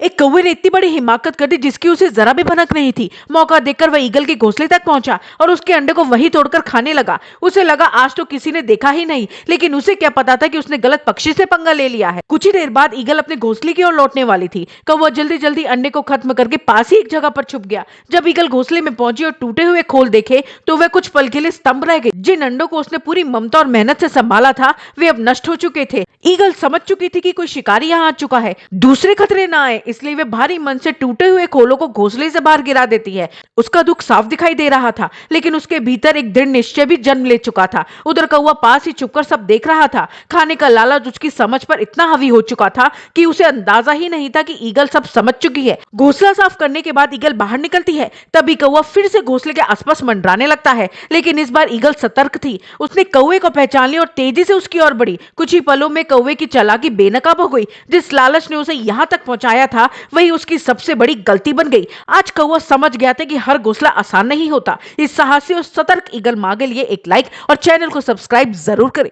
एक कौवे ने इतनी बड़ी हिमाकत कर दी जिसकी उसे जरा भी भनक नहीं थी। मौका देखकर वह ईगल के घोंसले तक पहुंचा और उसके अंडे को वही तोड़कर खाने लगा। उसे लगा आज तो किसी ने देखा ही नहीं, लेकिन उसे क्या पता था कि उसने गलत पक्षी से पंगा ले लिया है। कुछ ही देर बाद ईगल अपने घोंसले की ओर लौटने वाली थी। कौवा जल्दी जल्दी अंडे को खत्म करके पास ही एक जगह पर छुप गया। जब ईगल घोंसले में पहुंची और टूटे हुए खोल देखे तो वह कुछ पल के लिए स्तंभ रह गई। जिन अंडों को उसने पूरी ममता और मेहनत से संभाला था वे अब नष्ट हो चुके थे। ईगल समझ चुकी थी कि कोई शिकारी यहाँ आ चुका है, दूसरे खतरे ना आए, इसलिए वे भारी मन से टूटे हुए खोलों को घोंसले से बाहर गिरा देती है। उसका दुख साफ दिखाई दे रहा था, लेकिन उसके भीतर एक दृढ़ निश्चय भी जन्म ले चुका था। उधर कौवा पास ही छुपकर सब देख रहा था। खाने का लालच उसकी समझ पर इतना हावी हो चुका था कि उसे अंदाजा ही नहीं था कि ईगल सब समझ चुकी है। घोंसला साफ करने के बाद ईगल बाहर निकलती है, तभी कौवा फिर से घोंसले के आसपास मंडराने लगता है, लेकिन इस बार ईगल सतर्क थी। उसने कौवे को पहचान लिया और तेजी से उसकी ओर बढ़ी। कुछ ही पलों में कौवे की चालाकी बेनकाब हो गई। जिस लालच ने उसे यहाँ तक पहुंचाया था वही उसकी सबसे बड़ी गलती बन गई। आज कौवा समझ गया था कि हर घोंसला आसान नहीं होता। इस साहसी और सतर्क ईगल माँ के लिए एक लाइक और चैनल को सब्सक्राइब जरूर करें।